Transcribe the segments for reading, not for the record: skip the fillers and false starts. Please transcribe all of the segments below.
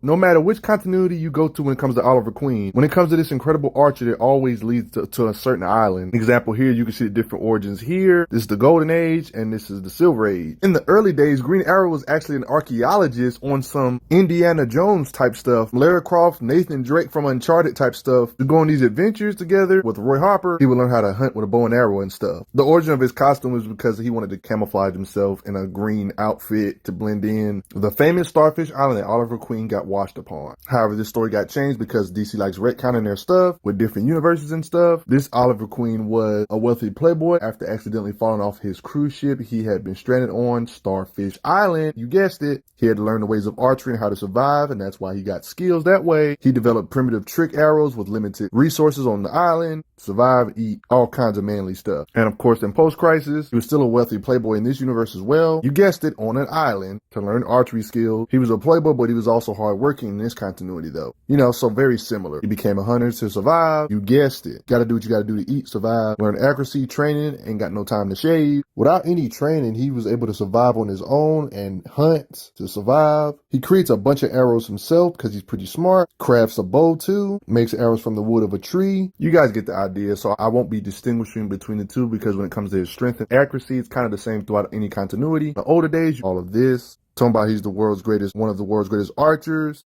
No matter which continuity you go to when it comes to Oliver Queen, when it comes to this incredible archer, it always leads to a certain island. Example here, you can see the different origins here. This is the Golden Age, and this is the Silver Age. In the early days, Green Arrow was actually an archaeologist on some Indiana Jones type stuff. Lara Croft, Nathan Drake from Uncharted type stuff. To go on these adventures together with Roy Harper, he would learn how to hunt with a bow and arrow and stuff. The origin of his costume was because he wanted to camouflage himself in a green outfit to blend in. The famous Starfish Island that Oliver Queen got washed upon. However, this story got changed because DC likes retconning their stuff with different universes and stuff. This Oliver Queen was a wealthy playboy after accidentally falling off his cruise ship he had been stranded on Starfish Island. You guessed it. He had to learn the ways of archery and how to survive, and that's why he got skills that way. He developed primitive trick arrows with limited resources on the island, survive, eat, all kinds of manly stuff. And of course, in post-crisis, he was still a wealthy playboy in this universe as well. You guessed it, on an island to learn archery skills. He was a playboy, but he was also hardworking in this continuity though. You know, so very similar. He became a hunter to survive. You guessed it. Gotta do what you gotta do to eat, survive, learn accuracy, training, ain't got no time to shave. Without any training, he was able to survive on his own and hunt to survive. He creates a bunch of arrows himself because he's pretty smart. Crafts a bow too. Makes arrows from the wood of a tree. You guys get the idea, so I won't be distinguishing between the two because when it comes to his strength and accuracy, it's kind of the same throughout any continuity. In the older days, all of this. Talking about he's the world's greatest, one of the world's greatest archers.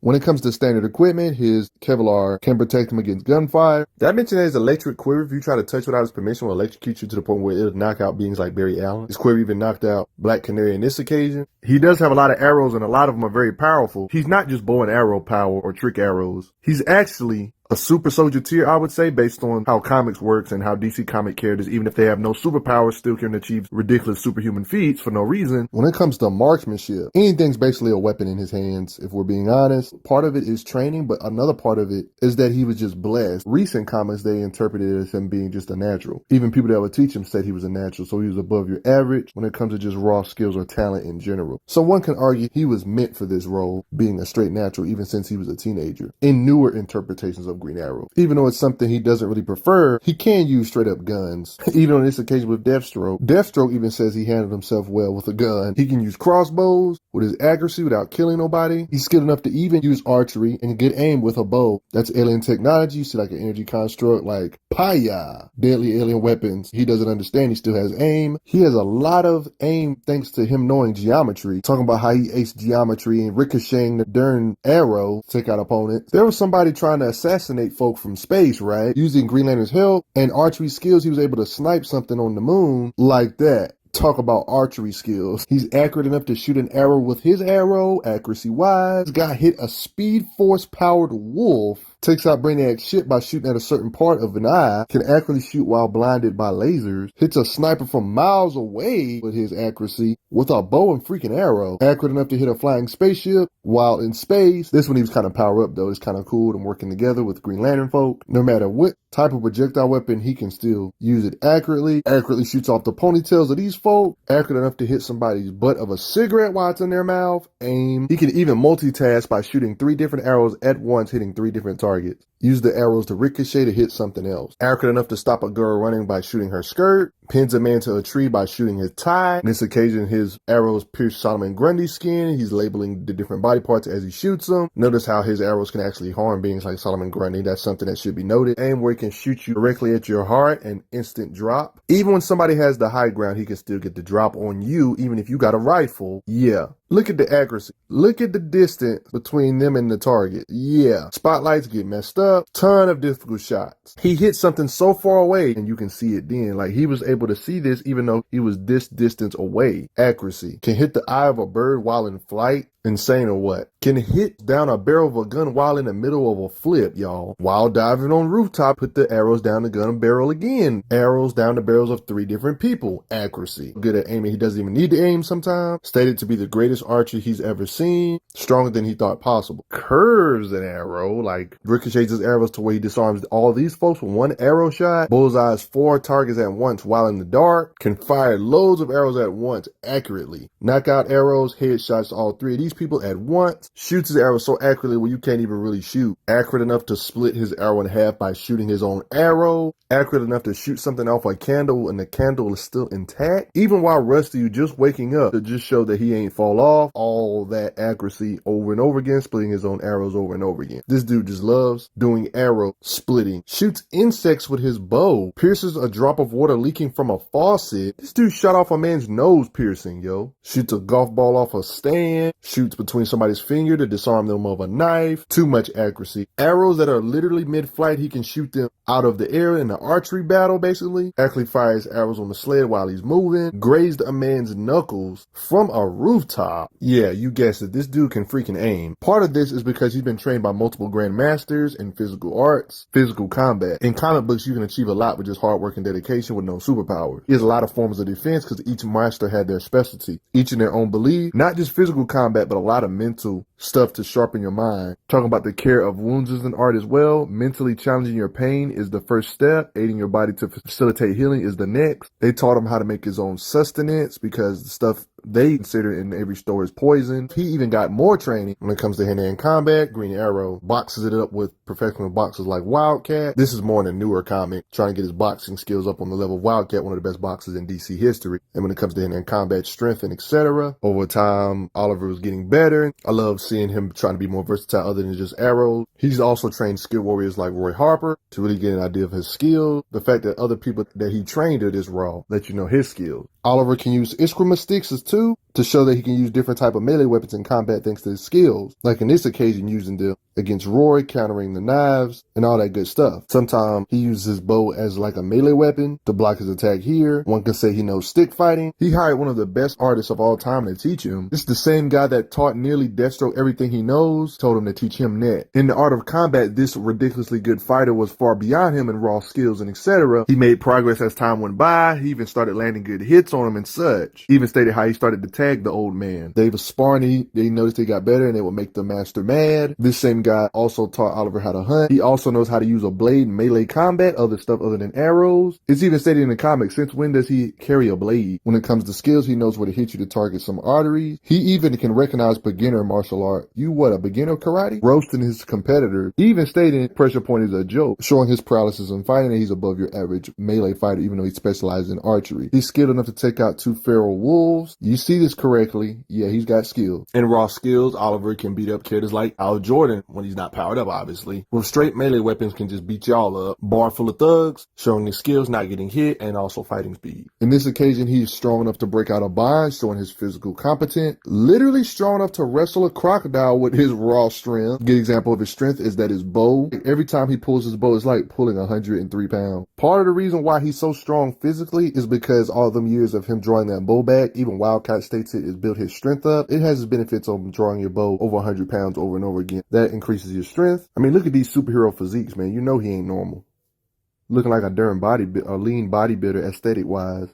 When it comes to standard equipment, his Kevlar can protect him against gunfire. Did I mention that his electric quiver, if you try to touch without his permission, will electrocute you to the point where it'll knock out beings like Barry Allen? His quiver even knocked out Black Canary in this occasion. He does have a lot of arrows, and a lot of them are very powerful. He's not just bow and arrow power or trick arrows. He's actually a super soldier tier, I would say, based on how comics works and how DC comic characters, even if they have no superpowers, still can achieve ridiculous superhuman feats for no reason. When it comes to marksmanship, anything's basically a weapon in his hands, if we're being honest. Part of it is training, but another part of it is that he was just blessed. Recent comics, they interpreted it as him being just a natural. Even people that would teach him said he was a natural, so he was above your average when it comes to just raw skills or talent in general. So one can argue he was meant for this role, being a straight natural, even since he was a teenager. In newer interpretations of Green Arrow. Even though it's something he doesn't really prefer, he can use straight up guns. Even on this occasion with Deathstroke. Deathstroke even says he handled himself well with a gun. He can use crossbows with his accuracy without killing nobody. He's skilled enough to even use archery and get aim with a bow. That's alien technology. You see like an energy construct like Paya. Deadly alien weapons. He doesn't understand. He still has aim. He has a lot of aim thanks to him knowing geometry. Talking about how he aced geometry and ricocheting the darn arrow to take out opponents. There was somebody trying to assassinate folks from space, right? Using Green Lantern's help and archery skills, he was able to snipe something on the moon like that. Talk about archery skills. He's accurate enough to shoot an arrow with his arrow, accuracy-wise. Got hit a Speed Force-powered wolf. Takes out Brainiac's ship by shooting at a certain part of an eye. Can accurately shoot while blinded by lasers. Hits a sniper from miles away with his accuracy with a bow and freaking arrow. Accurate enough to hit a flying spaceship while in space. This one he was kind of power up though. It's kind of cool. Them working together with Green Lantern folk. No matter what type of projectile weapon, he can still use it accurately. Accurately shoots off the ponytails of these folk. Accurate enough to hit somebody's butt of a cigarette while it's in their mouth. Aim. He can even multitask by shooting 3 different arrows at once, hitting 3 different targets. Use the arrows to ricochet to hit something else. Accurate enough to stop a girl running by shooting her skirt. Pins a man to a tree by shooting his tie. On this occasion, his arrows pierce Solomon Grundy's skin. He's labeling the different body parts as he shoots them. Notice how his arrows can actually harm beings like Solomon Grundy. That's something that should be noted. Aim where he can shoot you directly at your heart and instant drop. Even when somebody has the high ground, he can still get the drop on you, even if you got a rifle. Yeah. Look at the accuracy. Look at the distance between them and the target. Yeah. Spotlights get messed up. Ton of difficult shots. He hit something so far away and you can see it then. Like he was able to see this even though he was this distance away. Accuracy. Can hit the eye of a bird while in flight. Insane or what? Can hit down a barrel of a gun while in the middle of a flip, y'all. While diving on rooftop, put the arrows down the gun barrel again. Arrows down the barrels of 3 different people. Accuracy. Good at aiming. He doesn't even need to aim sometimes. Stated to be the greatest archer he's ever seen. Stronger than he thought possible. Curves an arrow, like ricochets his arrows to where he disarms all these folks with 1 arrow shot. Bullseyes 4 targets at once while in the dark. Can fire loads of arrows at once accurately. Knockout arrows, headshots to all 3 of these people at once, shoots his arrow so accurately where you can't even really shoot, accurate enough to split his arrow in half by shooting his own arrow, accurate enough to shoot something off a candle and the candle is still intact, even while Rusty, you just waking up, to just show that he ain't fall off, all that accuracy over and over again, splitting his own arrows over and over again. This dude just loves doing arrow splitting, shoots insects with his bow, pierces a drop of water leaking from a faucet. This dude shot off a man's nose piercing, yo. Shoots a golf ball off a stand, shoots between somebody's finger to disarm them of a knife. Too much accuracy. Arrows that are literally mid-flight, he can shoot them out of the air in an archery battle, basically. Actually fires arrows on the sled while he's moving. Grazed a man's knuckles from a rooftop. Yeah, you guessed it. This dude can freaking aim. Part of this is because he's been trained by multiple grandmasters in physical arts, physical combat. In comic books, you can achieve a lot with just hard work and dedication with no superpowers. He has a lot of forms of defense because each master had their specialty, each in their own belief. Not just physical combat, but a lot of mental stuff to sharpen your mind. Talking about the care of wounds is an art as well. Mentally challenging your pain is the first step. Aiding your body to facilitate healing is the next. They taught him how to make his own sustenance because the stuff they consider in every store is poison. He even got more training when it comes to hand-to-hand combat. Green Arrow boxes it up with professional boxers like Wildcat. This is more in a newer comic, trying to get his boxing skills up on the level of Wildcat, one of the best boxers in DC history. And when it comes to hand-to-hand combat, strength, and etc., over time, Oliver was getting better. I love seeing him trying to be more versatile other than just arrows. He's also trained skilled warriors like Roy Harper to really get an idea of his skills. The fact that other people that he trained are this raw let you know his skills. Oliver can use Iskrima sticks too to show that he can use different type of melee weapons in combat thanks to his skills. Like in this occasion, using them against Roy, countering the knives, and all that good stuff. Sometimes he uses his bow as like a melee weapon to block his attack here. One can say he knows stick fighting. He hired one of the best artists of all time to teach him. This is the same guy that taught nearly Deathstroke everything he knows, told him to teach him net. In the art of combat, this ridiculously good fighter was far beyond him in raw skills and etc. He made progress as time went by. He even started landing good hits on him and such. He even stated how he started to tag the old man. They was sparring, they noticed they got better and it would make the master mad. This same guy also taught Oliver how to hunt. He also knows how to use a blade in melee combat, other stuff other than arrows. It's even stated in the comics, since when does he carry a blade? When it comes to skills, he knows where to hit you to target some arteries. He even can recognize beginner martial art. You what, a beginner karate? Roasting his competitor. He even stated pressure point is a joke, showing his paralysis in fighting and he's above your average melee fighter even though he specializes in archery. He's skilled enough to take out 2 feral wolves. You see this correctly. Yeah, he's got skills. In raw skills, Oliver can beat up characters like Al Jordan when he's not powered up, obviously. With straight melee weapons can just beat y'all up. Bar full of thugs, showing his skills, not getting hit, and also fighting speed. In this occasion, he's strong enough to break out a bind, showing his physical competence. Literally strong enough to wrestle a crocodile with his raw strength. A good example of his strength is that his bow, every time he pulls his bow, it's like pulling 103 pounds. Part of the reason why he's so strong physically is because all them years of him drawing that bow back, even Wildcat states it, has built his strength up. It has its benefits of drawing your bow over 100 pounds over and over again. That increases your strength. I mean, look at these superhero physiques, man. You know he ain't normal. Looking like a lean bodybuilder aesthetic-wise.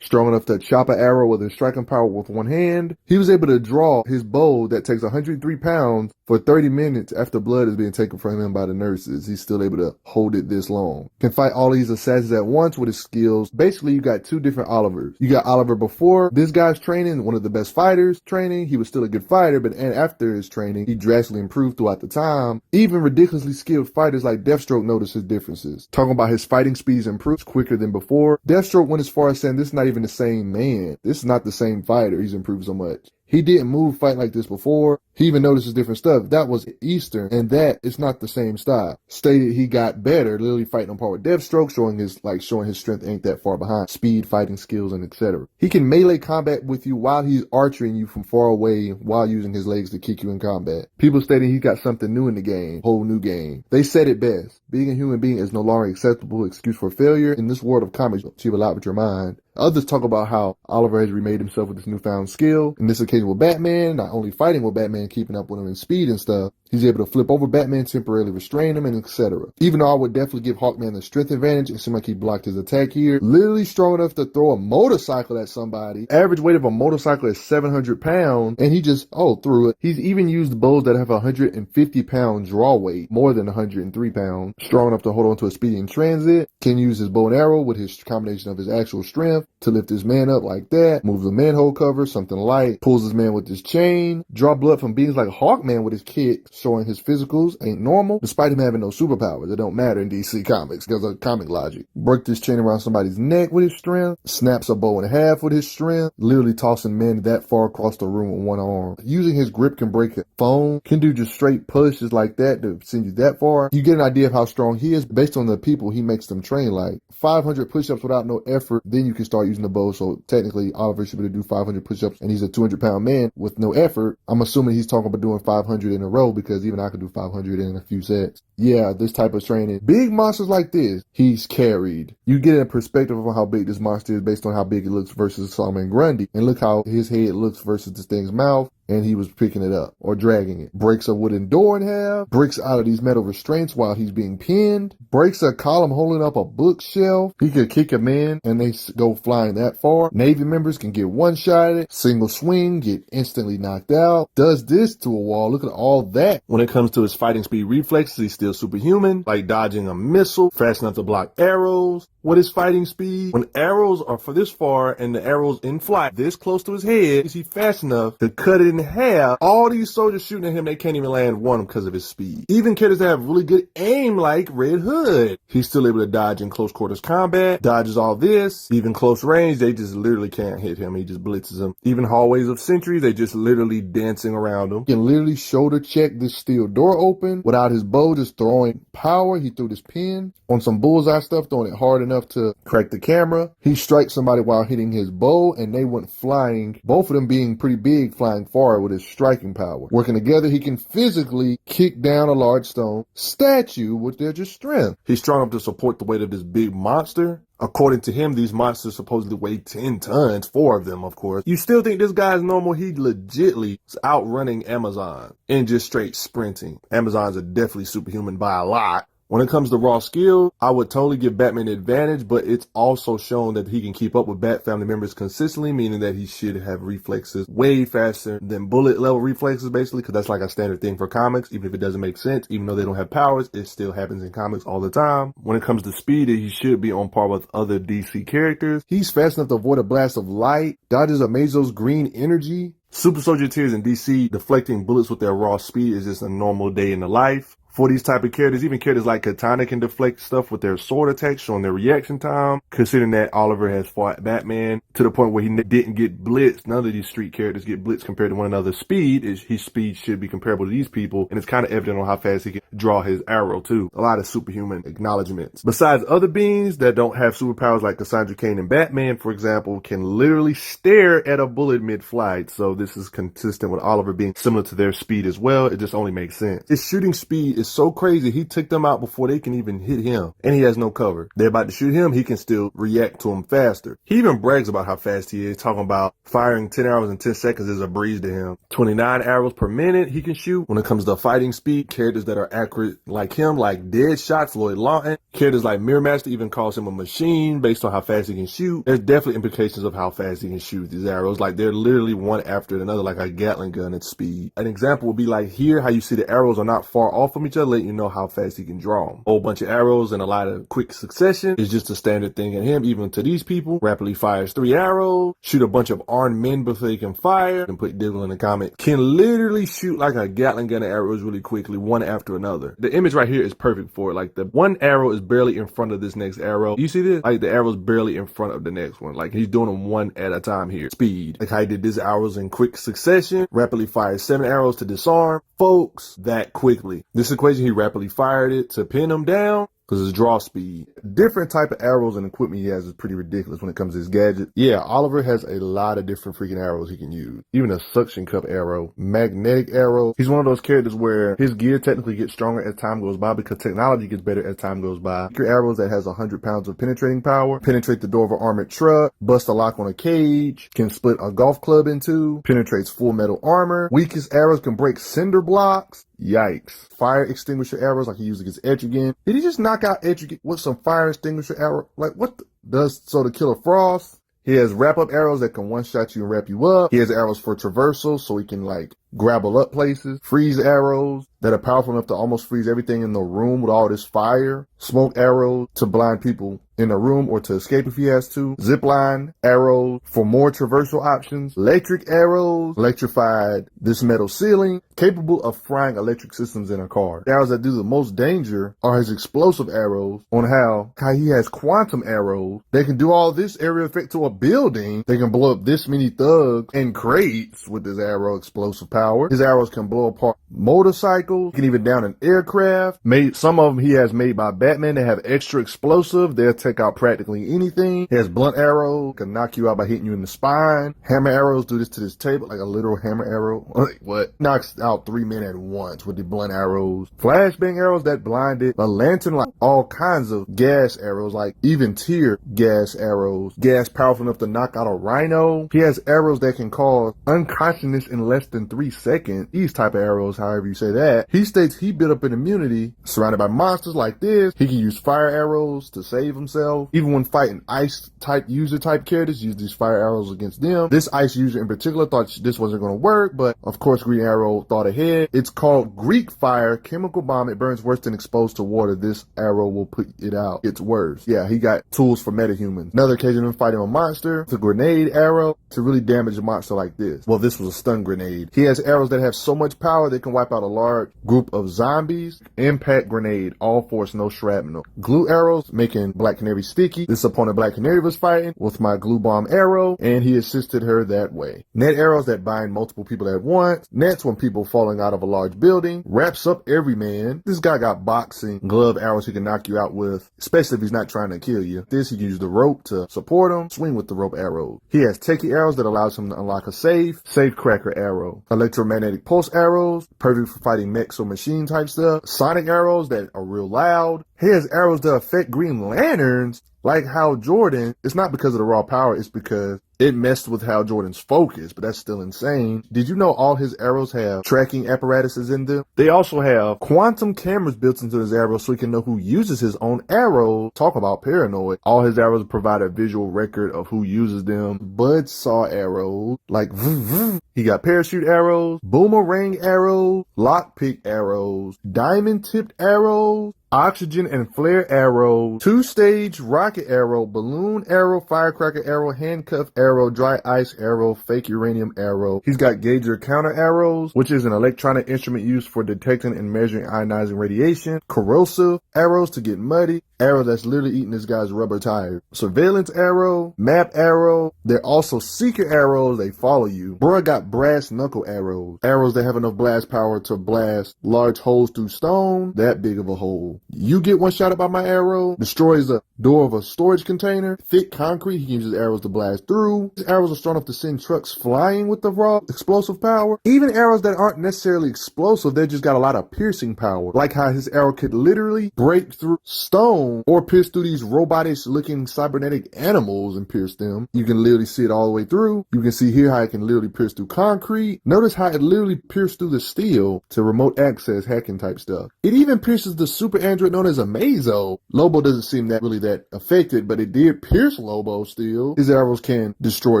Strong enough to chop an arrow with his striking power with one hand. He was able to draw his bow that takes 103 pounds for 30 minutes after blood is being taken from him by the nurses. He's still able to hold it this long. Can fight all these assassins at once with his skills. Basically, you got 2 different Olivers. You got Oliver before this guy's training, one of the best fighters training. He was still a good fighter, but after his training, he drastically improved throughout the time. Even ridiculously skilled fighters like Deathstroke notice his differences. Talking about his fighting speeds improved quicker than before. Deathstroke went as far as saying this is not even the same man. This is not the same fighter. He's improved so much. He didn't move fight like this before. He even notices different stuff. That was Eastern, and that is not the same style. Stated he got better, literally fighting on par with Deathstroke, showing his strength ain't that far behind. Speed, fighting skills, and etc. He can melee combat with you while he's archering you from far away while using his legs to kick you in combat. People stating he's got something new in the game, whole new game. They said it best. Being a human being is no longer acceptable excuse for failure. In this world of comics, achieve a lot with your mind. Others talk about how Oliver has remade himself with this newfound skill. In this occasion with Batman, not only fighting with Batman, keeping up with him in speed and stuff, He's able to flip over Batman, temporarily restrain him, and etc. Even though I would definitely give Hawkman the strength advantage, it seemed like he blocked his attack here. Literally strong enough to throw a motorcycle at somebody. Average weight of a motorcycle is 700 pounds, and he just, threw it. He's even used bows that have 150 pound draw weight, more than 103 pounds. Strong enough to hold on to a speedy in transit. Can use his bow and arrow with his combination of his actual strength to lift his man up like that. Moves the manhole cover, something light. Pulls his man with his chain. Draw blood from beings like Hawkman with his kick, showing his physicals ain't normal, despite him having no superpowers. It don't matter in DC Comics because of comic logic. Break this chain around somebody's neck with his strength. Snaps a bow in half with his strength. Literally tossing men that far across the room with one arm. Using his grip can break a phone. Can do just straight pushes like that to send you that far. You get an idea of how strong he is based on the people he makes them train like. 500 push-ups without no effort, then you can start using the bow. So technically, Oliver should be able to do 500 push-ups, and he's a 200-pound man with no effort. I'm assuming he's talking about doing 500 in a row, because even I could do 500 in a few sets. Yeah, this type of training. Big monsters like this, he's carried. You get a perspective of how big this monster is based on how big it looks versus Solomon Grundy. And look how his head looks versus this thing's mouth. And he was picking it up or dragging it. Breaks a wooden door in half. Breaks out of these metal restraints while he's being pinned. Breaks a column holding up a bookshelf. He could kick a man and they go flying that far. Navy members can get one-shotted. Single swing, get instantly knocked out. Does this to a wall. Look at all that. When it comes to his fighting speed reflexes, he's still superhuman. Like dodging a missile, fast enough to block arrows. What is fighting speed? When arrows are for this far and the arrows in flight this close to his head, is he fast enough to cut it in half? All these soldiers shooting at him, they can't even land one because of his speed. Even characters that have really good aim like Red Hood, he's still able to dodge in close quarters combat, dodges all this. Even close range, they just literally can't hit him. He just blitzes them. Even hallways of sentries, they just literally dancing around him. He can literally shoulder check this steel door open without his bow, just throwing power. He threw this pin on some bullseye stuff, throwing it hard enough to crack the camera. He strikes somebody while hitting his bow, and they went flying, both of them being pretty big, flying far with his striking power. Working together, he can physically kick down a large stone statue with their just strength. He's strong enough to support the weight of this big monster. According to him, these monsters supposedly weigh 10 tons, 4 of them, of course. You still think this guy's normal? He legitly is outrunning Amazon and just straight sprinting. Amazons are definitely superhuman by a lot. When it comes to raw skill, I would totally give Batman the advantage, but it's also shown that he can keep up with Bat family members consistently, meaning that he should have reflexes way faster than bullet level reflexes, basically, because that's like a standard thing for comics, even if it doesn't make sense. Even though they don't have powers, it still happens in comics all the time. When it comes to speed, he should be on par with other DC characters. He's fast enough to avoid a blast of light, dodges Amazo's green energy. Super soldier tiers in DC deflecting bullets with their raw speed is just a normal day in the life. For these type of characters, even characters like Katana can deflect stuff with their sword attacks, showing their reaction time. Considering that Oliver has fought Batman to the point where he didn't get blitzed. None of these street characters get blitzed compared to one another's speed. His speed should be comparable to these people, and it's kind of evident on how fast he can draw his arrow too. A lot of superhuman acknowledgments. Besides, other beings that don't have superpowers like Cassandra Cain and Batman, for example, can literally stare at a bullet mid-flight. So this is consistent with Oliver being similar to their speed as well. It just only makes sense. His shooting speed is so crazy, he took them out before they can even hit him, and he has no cover. They're about to shoot him, he can still react to them faster. He even brags about how fast he is, talking about firing 10 arrows in 10 seconds is a breeze to him. 29 arrows per minute he can shoot. When it comes to fighting speed, characters that are accurate like him, like Deadshot, Floyd Lawton, characters like Mirror Master even calls him a machine based on how fast he can shoot. There's definitely implications of how fast he can shoot these arrows. Like they're literally one after another, like a Gatling gun at speed. An example would be like here, how you see the arrows are not far off from each other, letting you know how fast he can draw them. Whole bunch of arrows in a lot of quick succession is just a standard thing in him, even to these people. Rapidly fires 3 arrows, shoot a bunch of armed men before they can fire, and put Diggle in the comment. Can literally shoot like a Gatling gun of arrows really quickly, one after another. The image right here is perfect for it. Like the one arrow is barely in front of this next arrow. You see this? Like the arrow's barely in front of the next one. Like he's doing them one at a time here. Speed. Like how he did this arrows in quick succession. Rapidly fires 7 arrows to disarm folks that quickly. This equation, he rapidly fired it to pin them down because his draw speed. Different type of arrows and equipment he has is pretty ridiculous when it comes to his gadget. Yeah, Oliver has a lot of different freaking arrows he can use. Even a suction cup arrow, magnetic arrow. He's one of those characters where his gear technically gets stronger as time goes by because technology gets better as time goes by. Your arrows that has 100 pounds of penetrating power, penetrate the door of an armored truck, bust a lock on a cage, can split a golf club in two, penetrates full metal armor. Weakest arrows can break cinder blocks. Yikes. Fire extinguisher arrows like he used against Etrigan. Did he just knock out Etrigan with some fire extinguisher arrow? Like what does so to kill a Frost? He has wrap-up arrows that can one-shot you and wrap you up. He has arrows for traversal, so he can, like, grapple up places. Freeze arrows that are powerful enough to almost freeze everything in the room with all this fire. Smoke arrows to blind people in a room or to escape if he has to. Zipline arrows for more traversal options. Electric arrows, electrified this metal ceiling, capable of frying electric systems in a car. The arrows that do the most danger are his explosive arrows on how he has quantum arrows. They can do all this area effect to a building. They can blow up this many thugs and crates with this arrow explosive power. His arrows can blow apart motorcycles. He can even down an aircraft. Some of them he has made by Batman. They have extra explosive. They'll take out practically anything. He has blunt arrows. Can knock you out by hitting you in the spine. Hammer arrows do this to this table, like a literal hammer arrow. Like what? Knocks out 3 men at once with the blunt arrows. Flashbang arrows that blinded. A lantern, like all kinds of gas arrows, like even tear gas arrows. Gas powerful enough to knock out a rhino. He has arrows that can cause unconsciousness in less than 3 seconds. These type of arrows, however you say that. He states he built up an immunity surrounded by monsters like this. He can use fire arrows to save himself. Even when fighting ice type user type characters, use these fire arrows against them. This ice user in particular thought this wasn't going to work, but of course Green Arrow thought ahead. It's called Greek fire, chemical bomb. It burns worse than exposed to water. This arrow will put it out. It's worse. Yeah, he got tools for metahumans. Another occasion of fighting a monster, it's a grenade arrow to really damage a monster like this. Well, this was a stun grenade. He has arrows that have so much power they can wipe out a large group of zombies. Impact grenade, all force, no shrapnel. Glue arrows, making Black Canary sticky. This opponent Black Canary was fighting with my glue bomb arrow, and he assisted her that way. Net arrows that bind multiple people at once. Nets when people falling out of a large building. Wraps up every man. This guy got boxing glove arrows he can knock you out with, especially if he's not trying to kill you. This, he can use the rope to support him. Swing with the rope arrows. He has techie arrows that allows him to unlock a safe. Safe cracker arrow. Electromagnetic pulse arrows, perfect for fighting mechs or machine type stuff. Sonic arrows that are real loud. He has arrows that affect Green Lanterns, like Hal Jordan. It's not because of the raw power, it's because it messed with Hal Jordan's focus, but that's still insane. Did you know all his arrows have tracking apparatuses in them? They also have quantum cameras built into his arrows so he can know who uses his own arrow. Talk about paranoid. All his arrows provide a visual record of who uses them. Buzzsaw arrows, like vroom, vroom. He got parachute arrows, boomerang arrows, lockpick arrows, diamond tipped arrows, oxygen and flare arrow, 2-stage rocket arrow, balloon arrow, firecracker arrow, handcuff arrow, dry ice arrow, fake uranium arrow. He's got gauger counter arrows, which is an electronic instrument used for detecting and measuring ionizing radiation, corrosive arrows to get muddy, arrow that's literally eating this guy's rubber tire, surveillance arrow, map arrow. They're also secret arrows, they follow you. Bruh got brass knuckle arrows, arrows that have enough blast power to blast large holes through stone, that big of a hole. You get one shot by my arrow, destroys the door of a storage container, thick concrete, he can use his arrows to blast through. His arrows are strong enough to send trucks flying with the raw explosive power. Even arrows that aren't necessarily explosive, they just got a lot of piercing power. Like how his arrow could literally break through stone or pierce through these robotic looking cybernetic animals and pierce them. You can literally see it all the way through. You can see here how it can literally pierce through concrete. Notice how it literally pierced through the steel to remote access hacking type stuff. It even pierces the super android known as Amazo. Lobo doesn't seem that affected, but it did pierce Lobo still. His arrows can destroy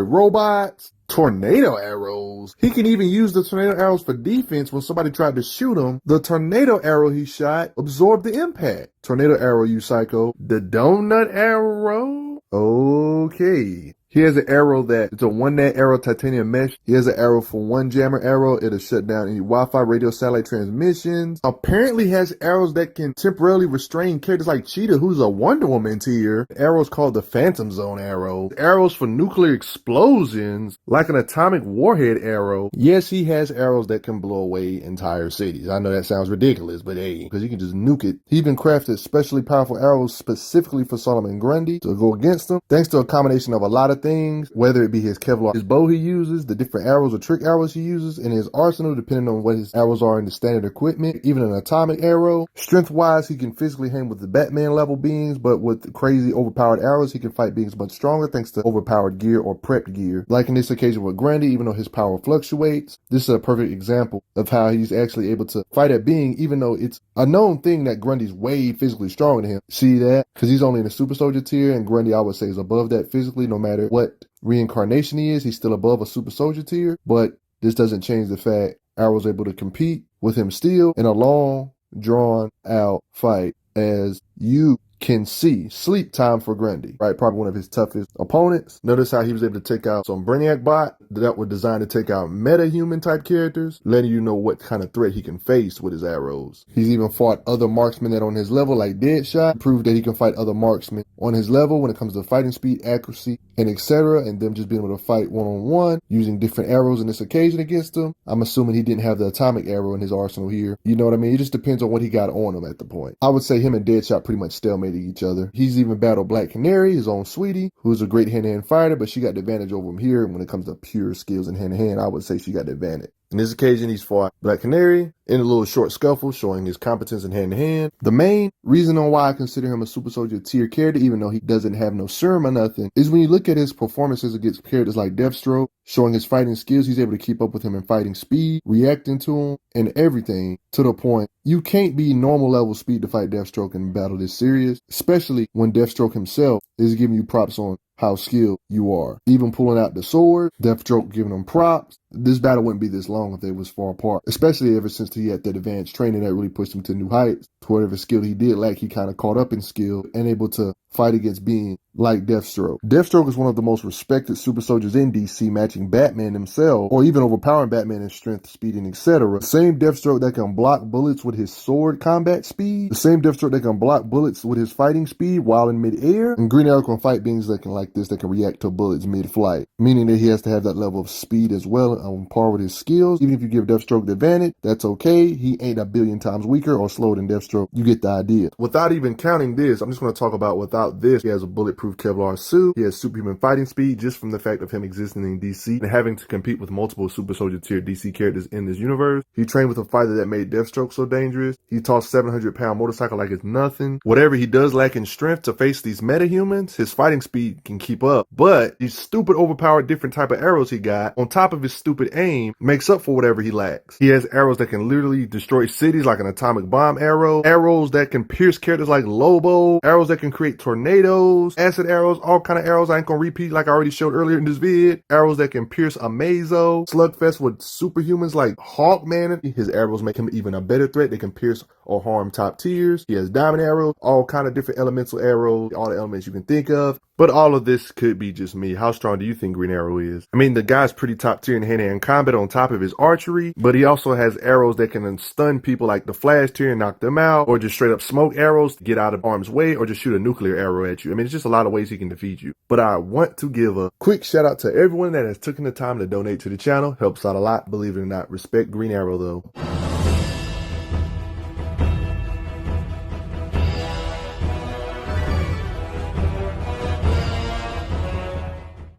robots. Tornado arrows. He can even use the tornado arrows for defense. When somebody tried to shoot him, the tornado arrow he shot absorbed the impact. Tornado arrow, you psycho. The donut arrow? Okay. He has an arrow that, it's a 1-net arrow titanium mesh. He has an arrow for 1 jammer arrow. It'll shut down any Wi-Fi radio satellite transmissions. Apparently has arrows that can temporarily restrain characters like Cheetah, who's a Wonder Woman tier. The arrow's called the Phantom Zone arrow. Arrows for nuclear explosions, like an atomic warhead arrow. Yes, he has arrows that can blow away entire cities. I know that sounds ridiculous, but hey, because you can just nuke it. He even crafted specially powerful arrows specifically for Solomon Grundy to go against them. Thanks to a combination of a lot of things, whether it be his Kevlar, his bow he uses, the different arrows or trick arrows he uses, and his arsenal, depending on what his arrows are in the standard equipment, even an atomic arrow. Strength-wise, he can physically hang with the Batman level beings, but with crazy overpowered arrows, he can fight beings much stronger thanks to overpowered gear or prepped gear. Like in this occasion with Grundy, even though his power fluctuates, this is a perfect example of how he's actually able to fight a being, even though it's a known thing that Grundy's way physically stronger than him. See that? Because he's only in the super soldier tier, and Grundy, I would say, is above that physically. No matter what reincarnation he is, he's still above a super soldier tier. But this doesn't change the fact Arrow's able to compete with him still in a long, drawn out fight, as you can see. Sleep time for Grundy, right? Probably one of his toughest opponents. Notice how he was able to take out some Brainiac bot that were designed to take out meta-human type characters, letting you know what kind of threat he can face with his arrows. He's even fought other marksmen that on his level, like Deadshot, proved that he can fight other marksmen on his level when it comes to fighting speed, accuracy, and etc. And them just being able to fight one-on-one using different arrows in this occasion against them. I'm assuming he didn't have the atomic arrow in his arsenal here. You know what I mean? It just depends on what he got on him at the point. I would say him and Deadshot pretty much stalemated each other. He's even battled Black Canary, his own sweetie, who's a great hand-to-hand fighter, but she got the advantage over him here. When it comes to pure skills and hand-to-hand, I would say she got the advantage. In this occasion, he's fought Black Canary in a little short scuffle, showing his competence in hand-to-hand. The main reason on why I consider him a super soldier tier character, even though he doesn't have no serum or nothing, is when you look at his performances against characters like Deathstroke, showing his fighting skills, he's able to keep up with him in fighting speed, reacting to him, and everything, to the point you can't be normal level speed to fight Deathstroke in battle this serious, especially when Deathstroke himself is giving you props on how skilled you are. Even pulling out the sword, Deathstroke giving him props. This battle wouldn't be this long if they was far apart, especially ever since he had that advanced training that really pushed him to new heights. To whatever skill he did lack, he kind of caught up in skill and able to fight against being like Deathstroke. Deathstroke is one of the most respected super soldiers in DC, matching Batman himself, or even overpowering Batman in strength, speed, and etc. The same Deathstroke that can block bullets with his sword combat speed, the same Deathstroke that can block bullets with his fighting speed while in midair, and Green Arrow can fight beings that can like this, that can react to bullets mid-flight, meaning that he has to have that level of speed as well on par with his skills. Even if you give Deathstroke the advantage, that's okay. He ain't a billion times weaker or slower than Deathstroke. You get the idea. Without even counting this, I'm just going to talk about without this, he has a bulletproof Kevlar suit. He has superhuman fighting speed just from the fact of him existing in DC and having to compete with multiple super soldier tier DC characters in this universe. He trained with a fighter that made Deathstroke so dangerous. He tossed 700-pound motorcycle like it's nothing. Whatever he does lack in strength to face these metahumans, his fighting speed can keep up. But these stupid overpowered different type of arrows he got, on top of his stupid aim, makes up for whatever he lacks. He has arrows that can literally destroy cities like an atomic bomb arrow, arrows that can pierce characters like Lobo, arrows that can create tornadoes, acid arrows, all kind of arrows I ain't gonna repeat like I already showed earlier in this vid, arrows that can pierce a Mazo, slugfest with superhumans like Hawkman. His arrows make him even a better threat. They can pierce or harm top tiers. He has diamond arrows, all kind of different elemental arrows, all the elements you can think of. But all of this could be just me. How strong do you think Green Arrow is? I mean, the guy's pretty top tier in hand-to-hand combat on top of his archery, but he also has arrows that can stun people like the Flash tier and knock them out, or just straight up smoke arrows to get out of harm's way, or just shoot a nuclear arrow at you. I mean, it's just a lot of ways he can defeat you. But I want to give a quick shout out to everyone that has taken the time to donate to the channel. Helps out a lot, believe it or not. Respect Green Arrow though.